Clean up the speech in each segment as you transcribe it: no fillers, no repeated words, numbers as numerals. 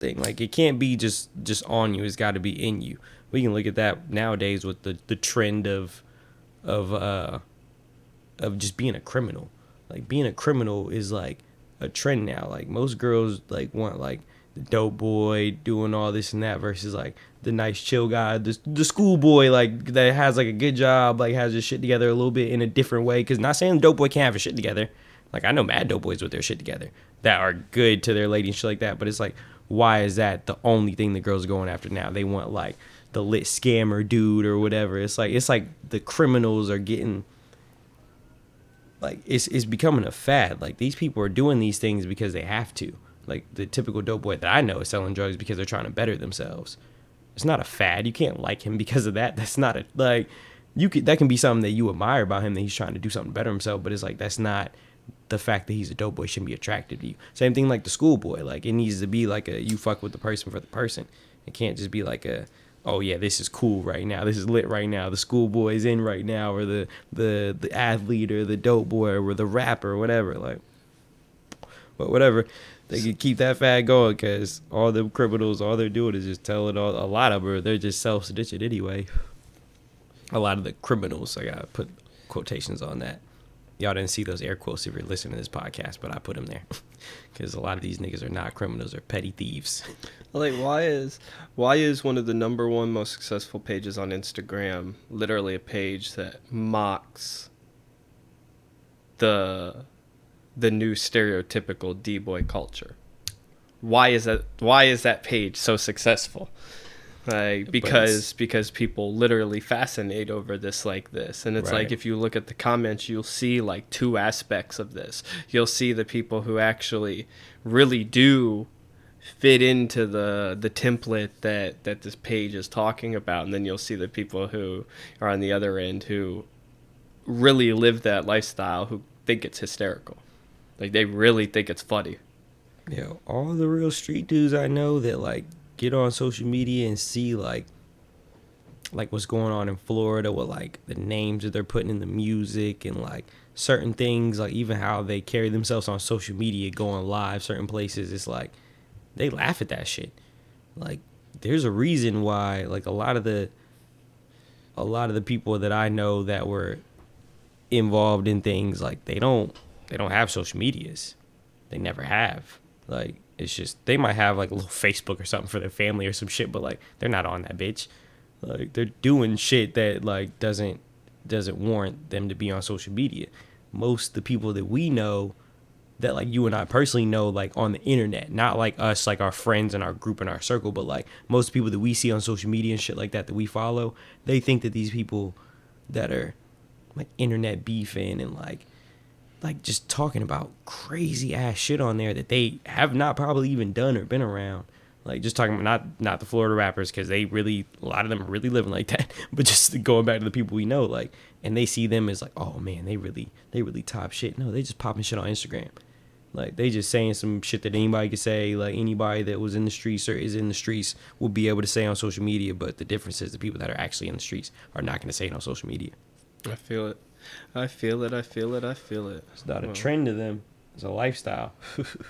thing. Like, it can't be just on you. It's got to be in you. We can look at that nowadays with the trend of just being a criminal. Like, being a criminal is like a trend now. Like, most girls like want like the dope boy doing all this and that versus like the nice chill guy, the schoolboy like that has like a good job, like has his shit together a little bit in a different way. Because not saying the dope boy can't have his shit together. Like, I know mad dope boys with their shit together that are good to their lady and shit like that. But it's like, why is that the only thing the girls are going after now? They want like the lit scammer dude or whatever. It's like the criminals are getting like it's becoming a fad. Like, these people are doing these things because they have to. Like, the typical dope boy that I know is selling drugs because they're trying to better themselves. It's not a fad. You can't like him because of that. That's not a like that can be something that you admire about him, that he's trying to do something to better himself, but it's like that's not the fact that he's a dope boy shouldn't be attractive to you. Same thing like the schoolboy. Like, it needs to be like a you fuck with the person for the person. It can't just be like a, oh yeah, this is cool right now, this is lit right now, the schoolboy is in right now, or the athlete or the dope boy or the rapper or whatever. Like, but whatever, they can keep that fad going because all the criminals, all they're doing is just telling a lot of them, they're just self-snitching anyway. A lot of the criminals, I gotta put quotations on that. Y'all didn't see those air quotes if you're listening to this podcast, but I put them there because a lot of these niggas are not criminals, they're petty thieves. Like, why is one of the number one most successful pages on Instagram literally a page that mocks the new stereotypical D-boy culture? Why is that page so successful? Like, because people literally fascinate over this like this. And it's right. Like, if you look at the comments, you'll see like two aspects of this. You'll see the people who actually really do fit into the template that this page is talking about, and then you'll see the people who are on the other end who really live that lifestyle, who think it's hysterical. Like, they really think it's funny. Yeah, all the real street dudes I know that like get on social media and see like what's going on in Florida with like the names that they're putting in the music and like certain things, like even how they carry themselves on social media, going live certain places. It's like they laugh at that shit. Like, there's a reason why like a lot of the people that I know that were involved in things, like they don't have social medias. They never have. Like, it's just, they might have like a little Facebook or something for their family or some shit, but like they're not on that bitch. Like, they're doing shit that like doesn't warrant them to be on social media. Most of the people that we know, that like you and I personally know, like on the internet, not like us, like our friends and our group and our circle, but like most people that we see on social media and shit like that we follow, they think that these people that are like internet beefing and like just talking about crazy ass shit on there that they have not probably even done or been around. Like, just talking about not the Florida rappers, because they really, a lot of them are really living like that, but just going back to the people we know, like, and they see them as like, oh man, they really top shit. No, they just popping shit on Instagram. Like, they just saying some shit that anybody could say, like anybody that was in the streets or is in the streets will be able to say on social media, but the difference is the people that are actually in the streets are not going to say it on social media. I feel it. It's not a trend to them. It's a lifestyle.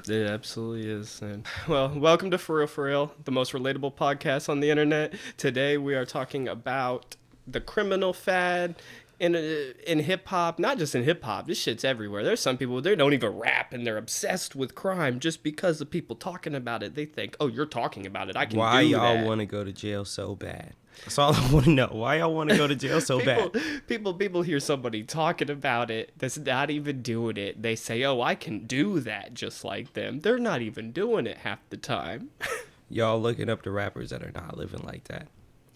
It absolutely is. And, well, welcome to Forreal, the most relatable podcast on the internet. Today we are talking about the criminal fad in hip-hop. Not just in hip-hop. This shit's everywhere. There's some people, they don't even rap, and they're obsessed with crime just because the people talking about it. They think, oh, you're talking about it, I can do that. Why y'all want to go to jail so bad? That's all I want to know. Why y'all want to go to jail so bad? People hear somebody talking about it that's not even doing it. They say, oh, I can do that just like them. They're not even doing it half the time. Y'all looking up to rappers that are not living like that.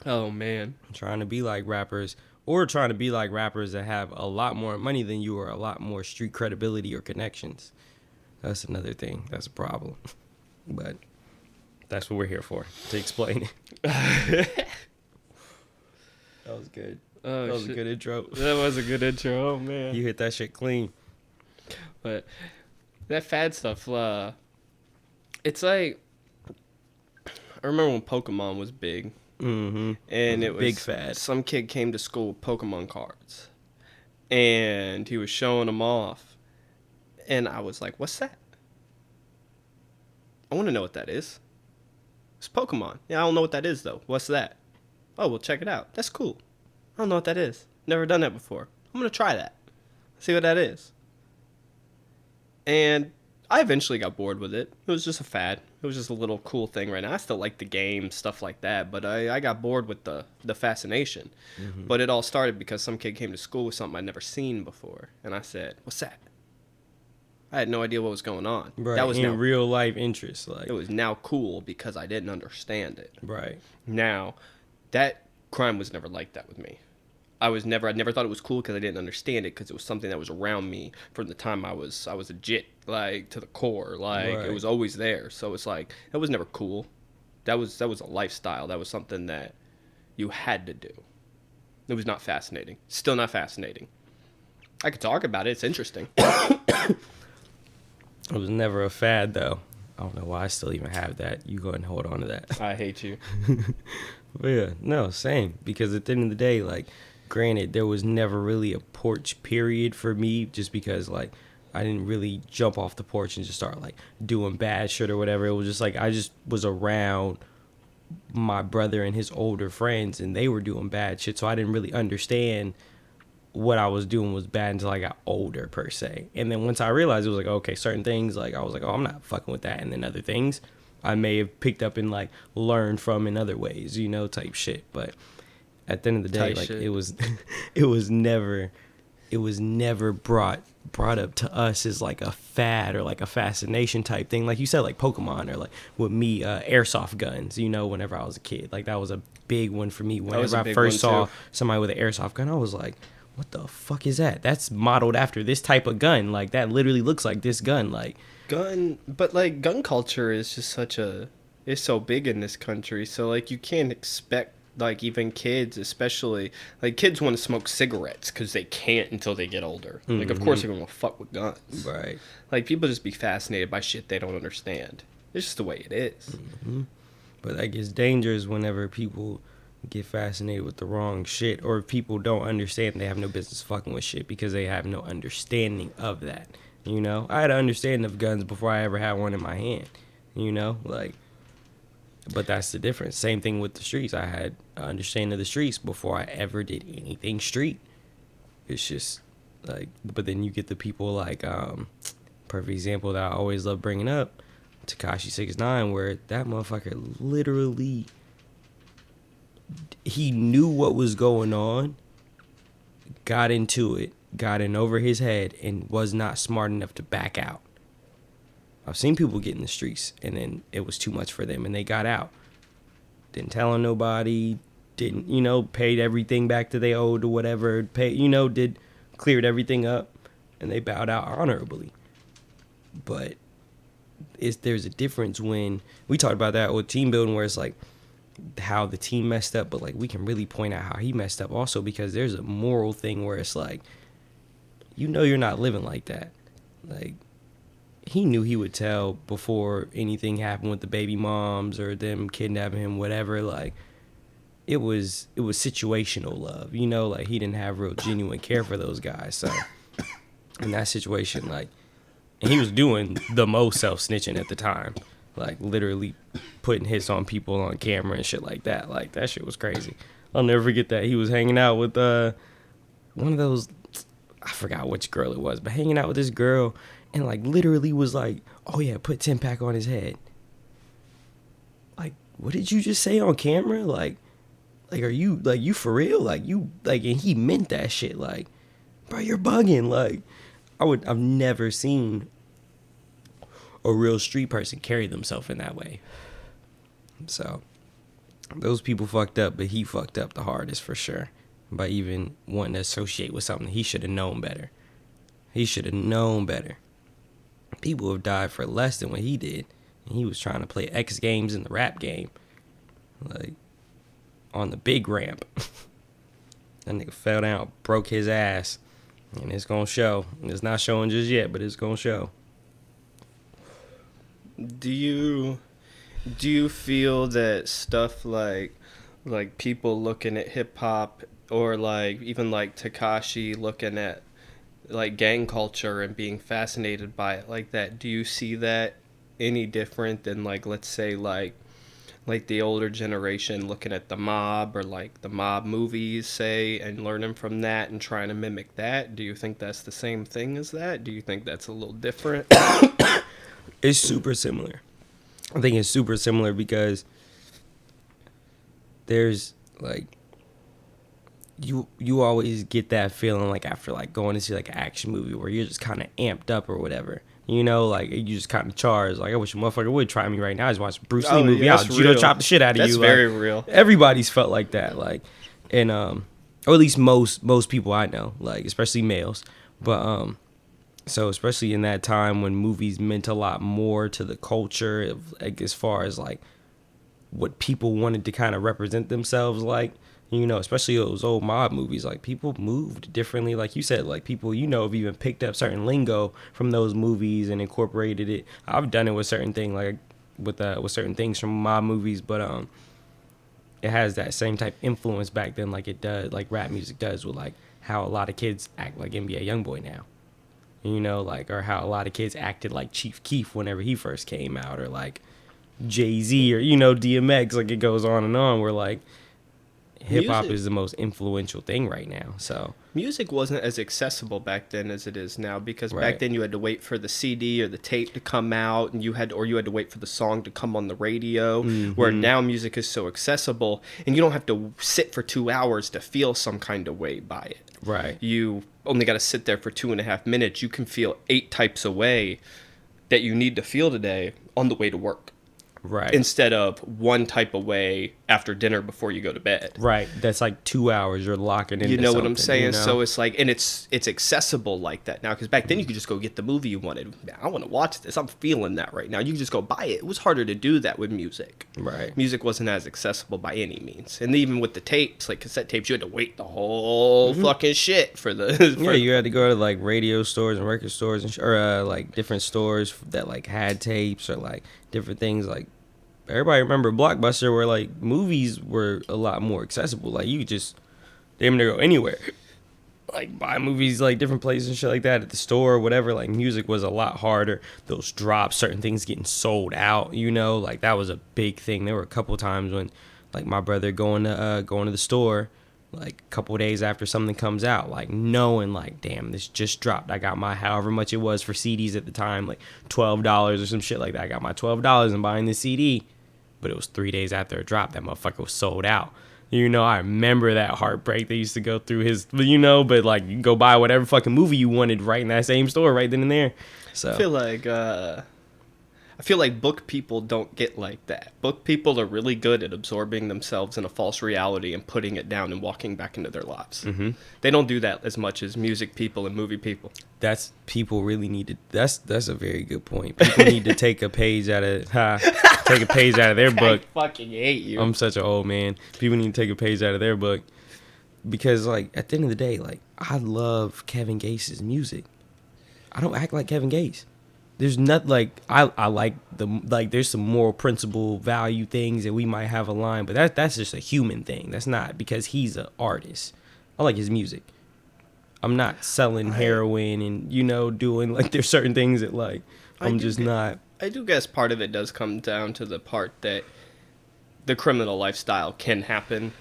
Oh, man. Trying to be like rappers, or trying to be like rappers that have a lot more money than you or a lot more street credibility or connections. That's another thing. That's a problem. But that's what we're here for, to explain it. That was good. Oh, that was a good intro. That was a good intro. Oh, man. You hit that shit clean. But that fad stuff, it's like, I remember when Pokemon was big. Mm-hmm. And it was big fad. Some kid came to school with Pokemon cards. And he was showing them off. And I was like, what's that? I want to know what that is. It's Pokemon. Yeah, I don't know what that is though. What's that? Oh, well, check it out. That's cool. I don't know what that is. Never done that before. I'm gonna try that. See what that is. And I eventually got bored with it. It was just a fad. It was just a little cool thing right now. I still like the game, stuff like that, but I got bored with the fascination. Mm-hmm. But it all started because some kid came to school with something I'd never seen before. And I said, what's that? I had no idea what was going on. Right. That was in now, real life interest. Like, it was now cool because I didn't understand it. right. Now, that crime was never like that with me. I never thought it was cool because I didn't understand it, because it was something that was around me from the time I was a jit, like, to the core. Like, Right. it was always there. So it's like, it was never cool. That was a lifestyle. That was something that you had to do. It was not fascinating. Still not fascinating. I could talk about it. It's interesting. It was never a fad, though. I don't know why I still even have that. You go ahead and hold on to that. I hate you. But yeah, no, same. Because at the end of the day, like, granted, there was never really a porch period for me, just because, like, I didn't really jump off the porch and just start, like, doing bad shit or whatever. It was just like I just was around my brother and his older friends, and they were doing bad shit, so I didn't really understand what I was doing was bad until I got older, per se. And then once I realized, it was like, okay, certain things, like, I was like, oh, I'm not fucking with that. And then other things I may have picked up and, like, learned from in other ways, you know, type shit. But at the end of the day, Type like, shit. it was never brought up to us as like a fad or like a fascination type thing. Like you said, like Pokemon, or like with me, airsoft guns, you know, whenever I was a kid. Like, that was a big one for me. Whenever I first saw somebody with an airsoft gun, I was like, what the fuck is that? That's modeled after this type of gun. Like, that literally looks like this gun. Like, But like, gun culture is just it's so big in this country. So like, you can't expect, like, even kids, especially, like, kids want to smoke cigarettes because they can't until they get older. Mm-hmm. Like, of course they're gonna fuck with guns. right. Like, people just be fascinated by shit they don't understand. It's just the way it is. Mm-hmm. But that gets dangerous whenever people get fascinated with the wrong shit, or if people don't understand, they have no business fucking with shit because they have no understanding of that. You know, I had an understanding of guns before I ever had one in my hand, you know, like, but that's the difference. Same thing with the streets. I had an understanding of the streets before I ever did anything street. It's just like, but then you get the people like, perfect example that I always love bringing up, Tekashi 6ix9ine, where that motherfucker literally, he knew what was going on, got into it, got in over his head, and was not smart enough to back out. I've seen people get in the streets, and then it was too much for them, and they got out. Didn't tell on nobody, didn't, you know, paid everything back that they owed or whatever, cleared everything up, and they bowed out honorably. But there's a difference when, we talked about that with team building, where it's like, how the team messed up, but like, we can really point out how he messed up also, because there's a moral thing where it's like, you know, you're not living like that. Like, he knew he would tell before anything happened with the baby moms or them kidnapping him, whatever. Like, it was situational love, you know, like, he didn't have real genuine care for those guys. So in that situation, like, and he was doing the most self-snitching at the time, like, literally putting hits on people on camera and shit like that. Like, that shit was crazy. I'll never forget that. He was hanging out with one of those, I forgot which girl it was, but hanging out with this girl, and like, literally was like, oh yeah, put 10-pack on his head. Like, what did you just say on camera? Like, are you, like, you for real? Like, you, like, and he meant that shit. Like, bro, you're bugging. Like, I've never seen a real street person carry themselves in that way. So those people fucked up, but he fucked up the hardest for sure, by even wanting to associate with something. He should have known better. He should have known better. People have died for less than what he did, and he was trying to play X Games in the rap game, like, on the big ramp. That nigga fell down, broke his ass, and it's gonna show. It's not showing just yet, but it's gonna show. Do you feel that stuff like people looking at hip hop, or like even like Tekashi looking at like gang culture and being fascinated by it like that, do you see that any different than, like, let's say like like the older generation looking at the mob or like the mob movies, say, and learning from that and trying to mimic that? Do you think that's the same thing as that? Do you think that's a little different? It's super similar. I think it's super similar because there's like you always get that feeling like after like going to see like an action movie where you're just kind of amped up or whatever. You know, like you just kind of charged. Like I wish a motherfucker would try me right now. I just watched a Bruce Lee movie. Yeah, I'll judo chop the shit out of that's you. That's very like, real. Everybody's felt like that. Like, and or at least most people I know, like especially males. But so especially in that time when movies meant a lot more to the culture of like as far as like what people wanted to kind of represent themselves like. You know, especially those old mob movies, like people moved differently. Like you said, like people, you know, have even picked up certain lingo from those movies and incorporated it. I've done it with certain things, like with certain things from mob movies, but it has that same type influence back then, like it does, like rap music does, with like how a lot of kids act like NBA YoungBoy now. You know, like or how a lot of kids acted like Chief Keef whenever he first came out, or like Jay-Z or you know DMX. Like it goes on and on. Where like hip hop is the most influential thing right now. So music wasn't as accessible back then as it is now because back then you had to wait for the CD or the tape to come out, and you had to wait for the song to come on the radio. Where now music is so accessible, and you don't have to sit for 2 hours to feel some kind of way by it. Right. You only got to sit there for 2.5 minutes. You can feel 8 types of way that you need to feel today on the way to work. Right. Instead of one type of way after dinner before you go to bed. Right. That's like 2 hours you're locking into. You know what I'm saying? You know? So it's like, and it's accessible like that now. Because back then you could just go get the movie you wanted. I want to watch this. I'm feeling that right now. You could just go buy it. It was harder to do that with music. Right. Music wasn't as accessible by any means. And even with the tapes, like cassette tapes, you had to wait the whole fucking shit for the. Yeah, you had to go to like radio stores and record stores and or like different stores that like had tapes or like different things like. Everybody remember Blockbuster where like movies were a lot more accessible. Like you could just damn near go anywhere. Like buy movies like different places and shit like that at the store or whatever. Like music was a lot harder. Those drops, certain things getting sold out, you know, like that was a big thing. There were a couple times when like my brother going to the store like a couple of days after something comes out, like knowing like, damn, this just dropped. I got my however much it was for CDs at the time, like $12 or some shit like that. I got my $12 and buying this CD. But it was 3 days after it dropped. That motherfucker was sold out. You know, I remember that heartbreak they used to go through his, you know, but like you can go buy whatever fucking movie you wanted right in that same store right then and there. So I feel like book people don't get like that. Book people are really good at absorbing themselves in a false reality and putting it down and walking back into their lives. Mm-hmm. They don't do that as much as music people and movie people. That's people really need to. That's a very good point. People need to take a page out of their book. I fucking hate you. I'm such an old man. People need to take a page out of their book because, like, at the end of the day, like, I love Kevin Gates' music. I don't act like Kevin Gates. There's not like I like there's some moral principle value things that we might have aligned, but that's just a human thing. That's not because he's an artist. I like his music. I'm not selling heroin and you know doing like there's certain things that like I'm just not. I do guess part of it does come down to the part that the criminal lifestyle can happen.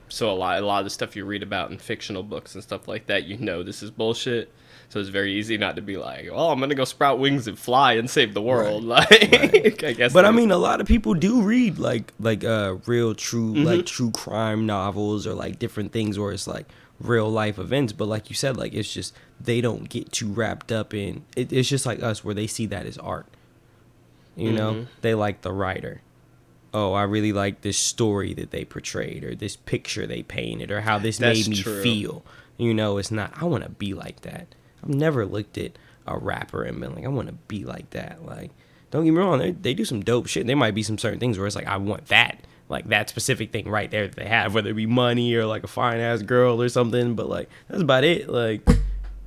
So a lot of the stuff you read about in fictional books and stuff like that, you know this is bullshit. So it's very easy not to be like, oh, I'm going to go sprout wings and fly and save the world. Right. Like, right. I guess. But I mean, a lot of people do read like real true, like true crime novels or like different things where it's like real life events. But like you said, like it's just they don't get too wrapped up in it. It's just like us where they see that as art. You know, they like the writer. Oh, I really like this story that they portrayed or this picture they painted or how this made me feel. You know, it's not, I want to be like that. I've never looked at a rapper and been like, I want to be like that. Like, don't get me wrong, they do some dope shit. There might be some certain things where it's like, I want that. Like, that specific thing right there that they have, whether it be money or like a fine-ass girl or something. But, like, that's about it. Like,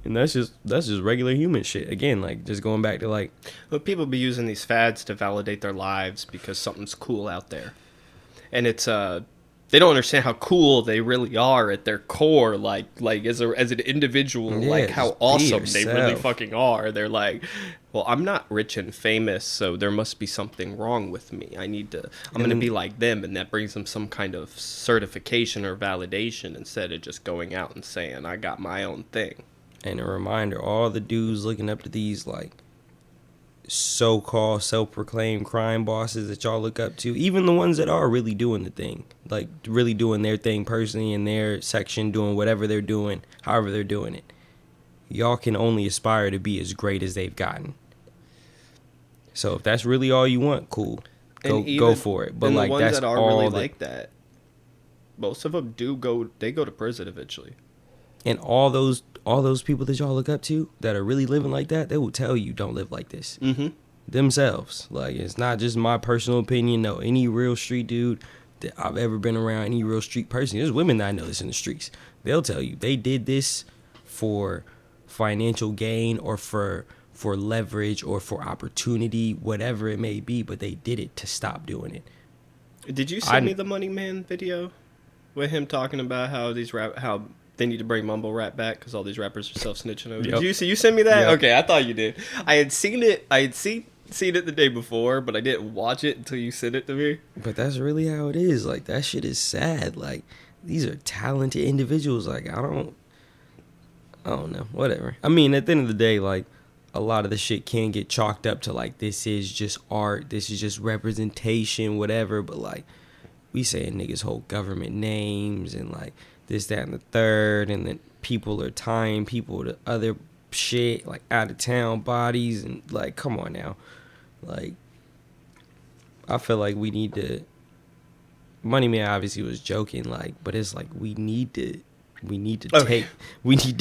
and that's just regular human shit. Again, like, just going back to, like... But people be using these fads to validate their lives because something's cool out there. And it's They don't understand how cool they really are at their core, like as an individual, Yeah, like how just be awesome they really yourself. fucking are. They're like, well, I'm not rich and famous, so there must be something wrong with me. I'm gonna be like them, and that brings them some kind of certification or validation instead of just going out and saying, I got my own thing. And a reminder, all the dudes looking up to these like so-called self-proclaimed crime bosses that y'all look up to, even the ones that are really doing the thing, like really doing their thing personally in their section, doing whatever they're doing, however they're doing it, y'all can only aspire to be as great as they've gotten. So if that's really all you want, cool, go for it. But and like, the ones that's that are all really like that, most of them they go to prison eventually. And all those people that y'all look up to that are really living like that, they will tell you don't live like this. Mm-hmm. Themselves. Like, it's not just my personal opinion. No, any real street dude that I've ever been around, any real street person, there's women that I know this in the streets. They'll tell you they did this for financial gain or for leverage or for opportunity, whatever it may be, but they did it to stop doing it. Did you send me the Money Man video with him talking about how how they need to bring mumble rap back because all these rappers are self snitching over? Yep. Did you send me that? Yep. Okay, I thought you did. I had seen it. I had seen it the day before, but I didn't watch it until you sent it to me. But that's really how it is. Like, that shit is sad. Like, these are talented individuals. Like, I don't know. Whatever. I mean, at the end of the day, like, a lot of the shit can get chalked up to, like, this is just art. This is just representation, whatever. But, like, we saying niggas whole government names and, like, this, that, and the third. And then people are tying people to other shit, like, out-of-town bodies. And, like, come on now. Like, I feel like we need to... Money Man obviously was joking, like, but it's like we need to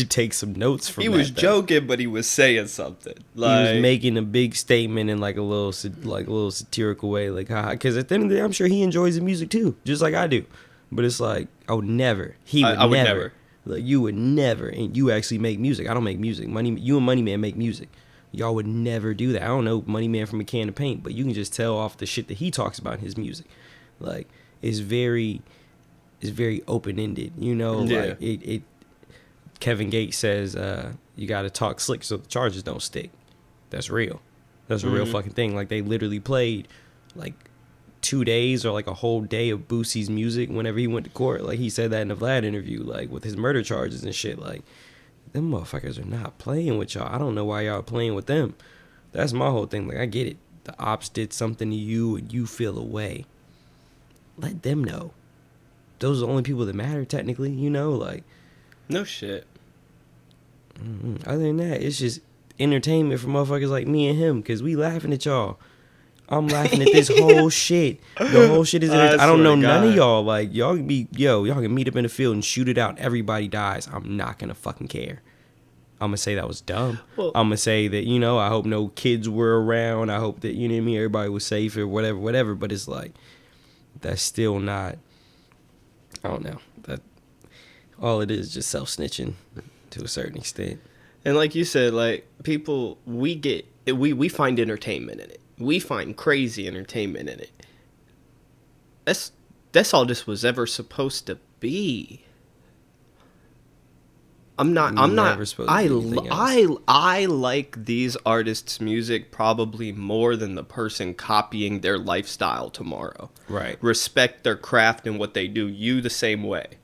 take some notes from. He was joking, but he was saying something. Like, he was making a big statement in like a little satirical way, like, because at the end of the day, I'm sure he enjoys the music too, just like I do. But it's like, oh, never. I would never. Like, you would never, and you actually make music. I don't make music. You and Money Man make music. Y'all would never do that. I don't know Money Man from a can of paint, but you can just tell off the shit that he talks about in his music. Like, it's very open-ended, you know. Yeah. Like, it Kevin Gates says you got to talk slick so the charges don't stick. That's real. That's a real fucking thing. Like, they literally played like 2 days or like a whole day of Boosie's music whenever he went to court. Like, he said that in the Vlad interview, like, with his murder charges and shit. Like, them motherfuckers are not playing with y'all. I don't know why y'all are playing with them. That's my whole thing. Like, I get it. The ops did something to you and you feel away. Let them know. Those are the only people that matter, technically, you know? Like, no shit. Other than that, it's just entertainment for motherfuckers like me and him, because we laughing at y'all. I'm laughing at this whole shit. The whole shit is I don't know none of y'all. Like, y'all can meet up in the field and shoot it out. Everybody dies. I'm not gonna fucking care. I'm gonna say that was dumb. Well, I'm gonna say that, you know, I hope no kids were around. I hope that, you know what I mean, everybody was safe or whatever. But it's like, that's still not, I don't know. That all it is just self-snitching to a certain extent. And like you said, like, people, we find entertainment in it. We find crazy entertainment in it. That's all this was ever supposed to be. I like these artists' music probably more than the person copying their lifestyle tomorrow. Right. Respect their craft and what they do. You the same way.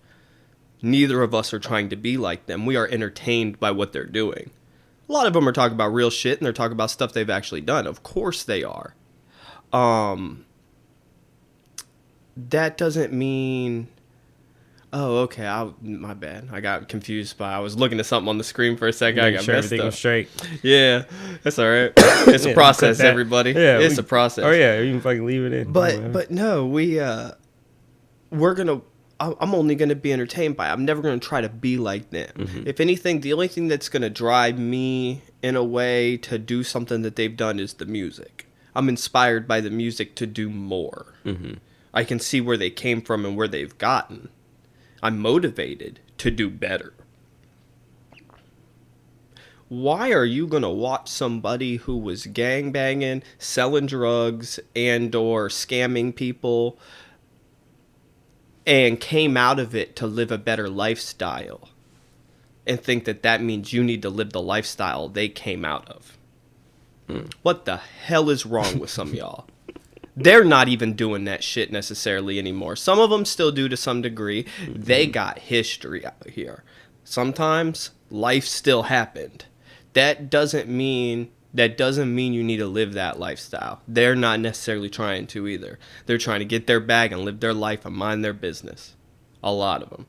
Neither of us are trying to be like them. We are entertained by what they're doing. A lot of them are talking about real shit, and they're talking about stuff they've actually done. Of course they are. That doesn't mean... Oh, okay. My bad. I got confused I was looking at something on the screen for a second. I got messed everything up. was straight. Yeah, that's all right. It's a process, everybody. Yeah, it's a process. Oh yeah, you can fucking leave it in. But no, we're gonna. I'm only gonna be entertained by it. I'm never gonna try to be like them. Mm-hmm. If anything, the only thing that's gonna drive me in a way to do something that they've done is the music. I'm inspired by the music to do more. Mm-hmm. I can see where they came from and where they've gotten. I'm motivated to do better. Why are you going to watch somebody who was gangbanging, selling drugs, and or scamming people and came out of it to live a better lifestyle and think that that means you need to live the lifestyle they came out of. What the hell is wrong with some of y'all? They're not even doing that shit necessarily anymore. Some of them still do to some degree. They got history out here. Sometimes life still happened. That doesn't mean you need to live that lifestyle. They're not necessarily trying to either. They're trying to get their bag and live their life and mind their business. A lot of them.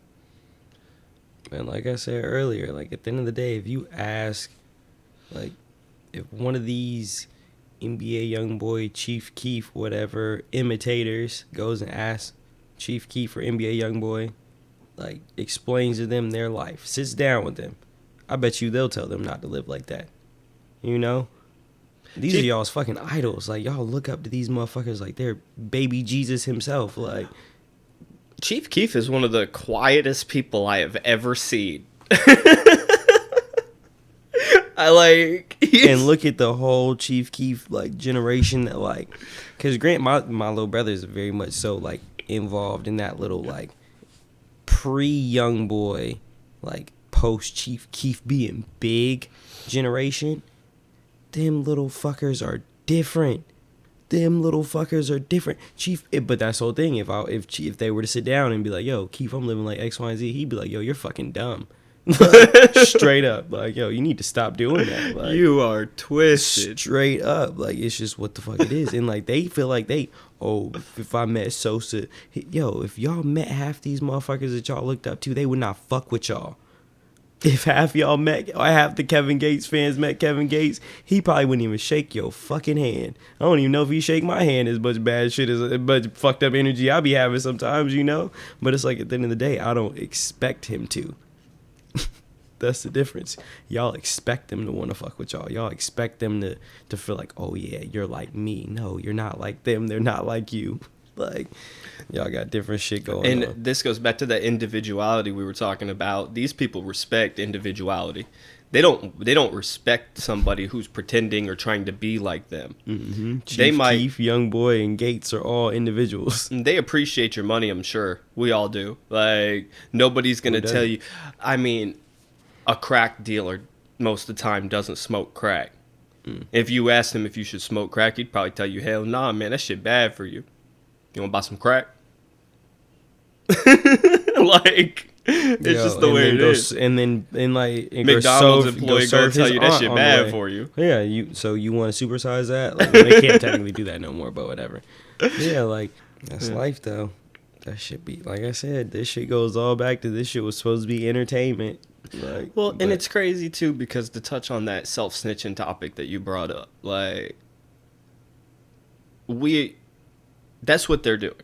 And like I said earlier, like at the end of the day, if you ask, like, if one of these NBA YoungBoy, Chief Keef, whatever, imitators goes and asks Chief Keef or NBA YoungBoy, like, explains to them their life, sits down with them, I bet you they'll tell them not to live like that. You know? These are y'all's fucking idols. Like, y'all look up to these motherfuckers like they're baby Jesus himself. Like, Chief Keef is one of the quietest people I have ever seen. And look at the whole Chief Keef like generation that like, because Grant, my little brother is very much so like involved in that little like pre-young boy, like post Chief Keef being big generation. Them little fuckers are different. Chief, but that's the whole thing. If they were to sit down and be like, yo, Keef, I'm living like X, Y, and Z, he'd be like, yo, you're fucking dumb. Straight up, like, yo, you need to stop doing that. Like, you are twisted. Straight up, like, it's just what the fuck it is. And like, they feel like if I met Sosa, yo, if y'all met half these motherfuckers that y'all looked up to, they would not fuck with y'all. If half y'all met, or half the Kevin Gates fans met Kevin Gates, he probably wouldn't even shake your fucking hand. I don't even know if he shake my hand as much bad shit as much fucked up energy I be having sometimes, you know. But it's like at the end of the day, I don't expect him to. That's the difference. Y'all expect them to want to fuck with y'all. Y'all expect them to feel like, oh yeah, you're like me. No, you're not like them. They're not like you. Like, y'all got different shit going on. And this goes back to that individuality we were talking about. These people respect individuality. They don't respect somebody who's pretending or trying to be like them. Mm-hmm. Keef, YoungBoy, and Gates are all individuals. They appreciate your money, I'm sure. We all do. Like, nobody's going to tell you. I mean, a crack dealer most of the time doesn't smoke crack. If you asked him if you should smoke crack, he'd probably tell you, hell nah, man, that shit bad for you. You want to buy some crack? Like, it's just the way it is. And then McDonald's employee go tell you that shit bad for you. Yeah, so you want to supersize that? Like, they can't technically do that no more, but whatever. Yeah, like, that's life, though. That shit be, like I said, this shit goes all back to this shit was supposed to be entertainment. Like, and it's crazy, too, because to touch on that self-snitching topic that you brought up, like, that's what they're doing.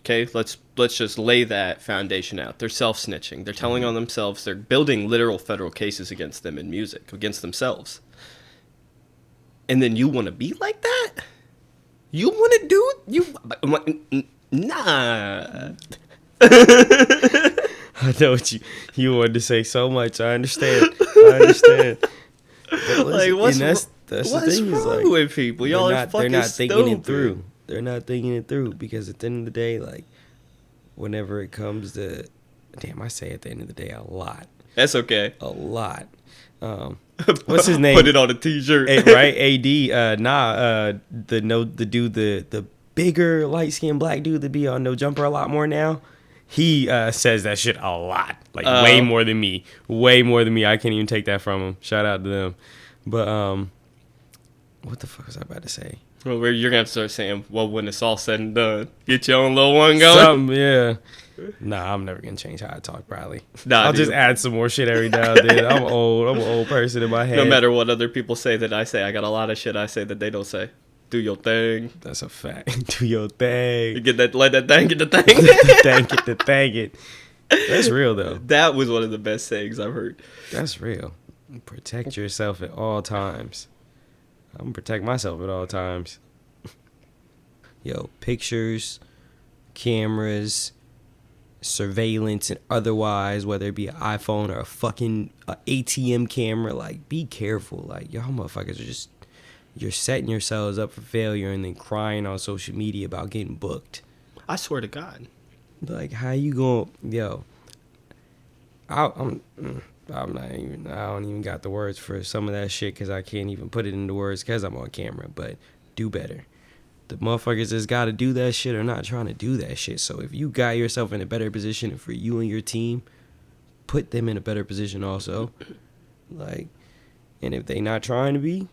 Okay, let's just lay that foundation out. They're self-snitching. They're telling on themselves. They're building literal federal cases against them in music, against themselves. And then you want to be like that? You want to do? Nah. I know what you wanted to say so much. I understand. Like, that's the thing. What's wrong with people? Y'all are fucking They're not stupid. thinking it through. They're not thinking it through because at the end of the day, like, whenever it comes to, damn, I say at the end of the day a lot. That's okay. A lot. What's his name? Put it on a t-shirt. Right? AD. The dude, the bigger light skinned black dude that be on No Jumper a lot more now. He says that shit a lot. Like, way more than me. Way more than me. I can't even take that from him. Shout out to them. But what the fuck was I about to say? Well, you're gonna have to start saying, well, when it's all said and done, get your own little one going. Something, yeah. Nah, I'm never gonna change how I talk, probably. I'll just add some more shit every now and then. I'm old. I'm an old person in my head. No matter what other people say that I say, I got a lot of shit I say that they don't say. Do your thing. That's a fact. Do your thing. You get that, let that thing get the thing. Get the thing. That's real, though. That was one of the best sayings I've heard. That's real. Protect yourself at all times. I'm gonna protect myself at all times. Yo, pictures, cameras, surveillance, and otherwise, whether it be an iPhone or a fucking ATM camera, like, be careful. Like, y'all motherfuckers are just, you're setting yourselves up for failure and then crying on social media about getting booked. I swear to God. Like, how you going, yo? I'm not even. I don't even got the words for some of that shit because I can't even put it into words because I'm on camera. But do better. The motherfuckers that's got to do that shit are not trying to do that shit. So if you got yourself in a better position for you and your team, put them in a better position also. Like, and if they not trying to be,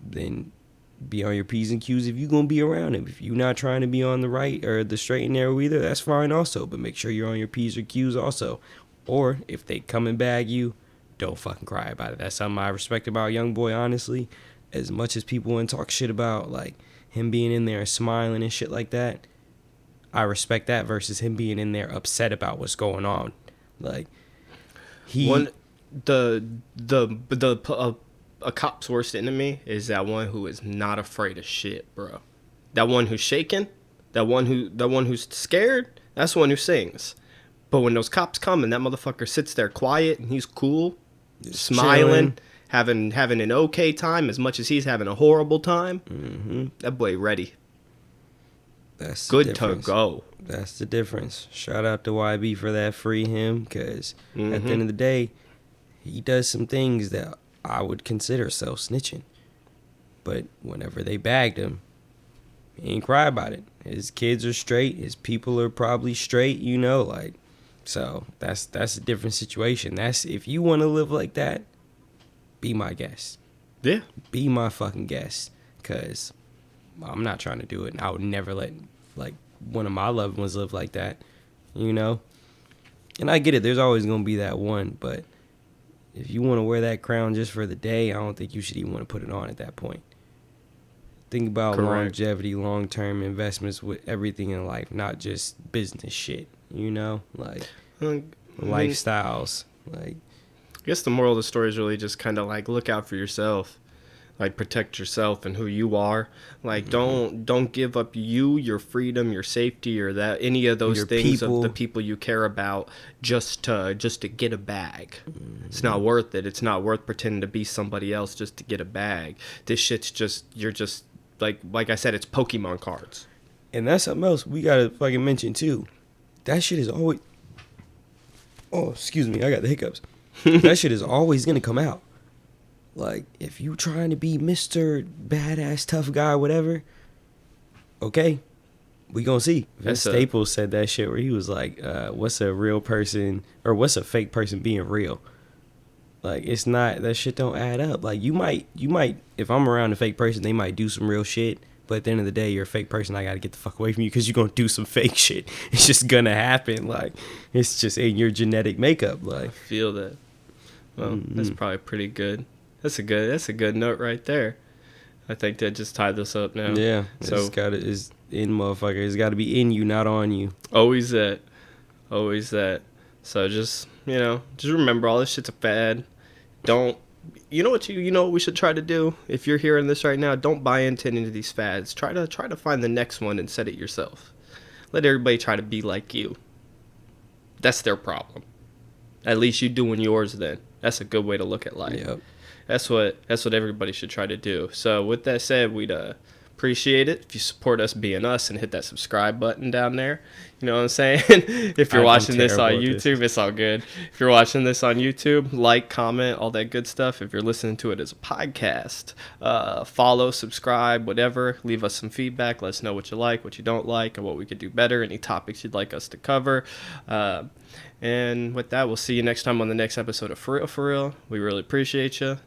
then be on your P's and Q's if you gonna be around them. If you not trying to be on the right or the straight and narrow either, that's fine also. But make sure you're on your P's or Q's also. Or if they come and bag you, don't fucking cry about it. That's something I respect about Young Boy, honestly. As much as people want to talk shit about like him being in there and smiling and shit like that, I respect that versus him being in there upset about what's going on. Like he a cop's worst enemy is that one who is not afraid of shit, bro. That one who's shaking, that one who's scared, that's the one who sings. But when those cops come and that motherfucker sits there quiet and he's cool, just smiling, having an okay time as much as he's having a horrible time, that boy ready. That's good to go. That's the difference. Shout out to YB for that. Free him, because at the end of the day, he does some things that I would consider self-snitching. But whenever they bagged him, he ain't cry about it. His kids are straight. His people are probably straight, you know, like. So that's a different situation. That's if you want to live like that, be my guest. Yeah. Be my fucking guest, because I'm not trying to do it. And I would never let like one of my loved ones live like that, you know. And I get it. There's always gonna be that one, but if you want to wear that crown just for the day, I don't think you should even want to put it on at that point. Think about longevity, long-term investments with everything in life, not just business shit, you know? Like, lifestyles. Like, I guess the moral of the story is really just kind of like look out for yourself. Like, protect yourself and who you are. Like, don't give up your freedom, your safety, or that any of those things of the people you care about just to get a bag. It's not worth it. It's not worth pretending to be somebody else just to get a bag. This shit's just you're just like I said, it's Pokemon cards. And that's something else we gotta fucking mention too. That shit is always. Oh, excuse me, I got the hiccups. That shit is always gonna come out. Like, if you trying to be Mr. Badass Tough Guy, whatever, okay, we gonna see. Vince Staples said that shit where he was like, what's a real person, or what's a fake person being real? Like, it's not, that shit don't add up. Like, you might, if I'm around a fake person, they might do some real shit, but at the end of the day, you're a fake person, I gotta get the fuck away from you because you're gonna do some fake shit. It's just gonna happen. Like, it's just in your genetic makeup. Like, I feel that. Well, that's probably pretty good. That's a good note right there. I think that just tied this up now. Yeah. So it's in motherfucker. It's got to be in you, not on you. Always that. So just remember, all this shit's a fad. Don't. You know what we should try to do? If you're hearing this right now, don't buy into any of these fads. Try to find the next one and set it yourself. Let everybody try to be like you. That's their problem. At least you doing yours then. That's a good way to look at life. Yep. That's what everybody should try to do. So with that said, we'd appreciate it if you support us being us and hit that subscribe button down there. You know what I'm saying? If you're watching this on YouTube, it's all good. If you're watching this on YouTube, like, comment, all that good stuff. If you're listening to it as a podcast, follow, subscribe, whatever. Leave us some feedback. Let us know what you like, what you don't like, and what we could do better. Any topics you'd like us to cover. And with that, we'll see you next time on the next episode of Forreal. We really appreciate you.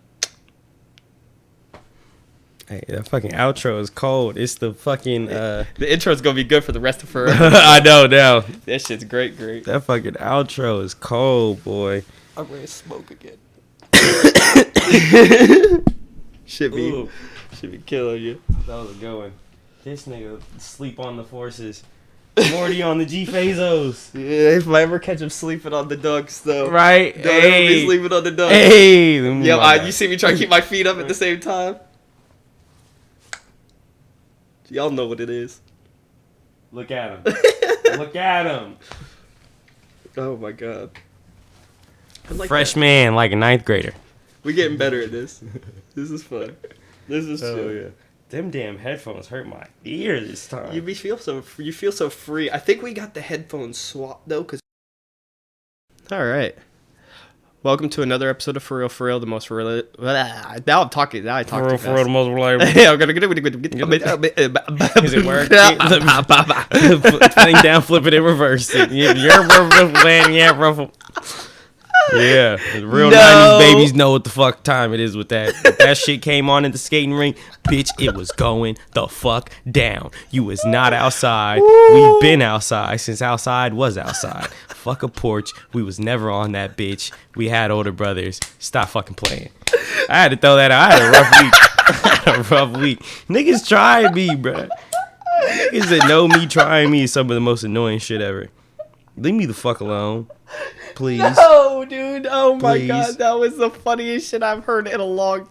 Hey, that fucking outro is cold. It's the fucking the intro's gonna be good for the rest of forever. I know now. That shit's great. That fucking outro is cold, boy. I'm ready to smoke again. should be killing you. That was a good one. This nigga sleep on the forces. Morty on the G-Fazos. Yeah, if I ever catch him sleeping on the dunks, though. Right. Don't ever be sleeping on the dunks. Hey. You see me try to keep my feet up at the same time? Y'all know what it is. Look at him. Look at him. Oh, my God. Freshman, like a ninth grader. We're getting better at this. This is fun. This is chill. Yeah. Them damn headphones hurt my ear this time. You feel so free. I think we got the headphones swapped though, cause. All right. Welcome to another episode of Forreal, the most real. Now I'm talking. Now I talk too fast. For the most reliable. Yeah, I'm gonna get Is it working? Putting down, flip it, and reverse it. Yeah, the real 90s babies know what the fuck time it is with that. If that shit came on in the skating rink, bitch, it was going the fuck down. You was not outside. We've been outside since outside was outside. Fuck a porch. We was never on that bitch. We had older brothers. Stop fucking playing. I had to throw that out. I had a rough week. Niggas trying me, bruh. Niggas that know me trying me is some of the most annoying shit ever. Leave me the fuck alone. Please. No, dude. Oh my Please. god, that was the funniest shit I've heard in a long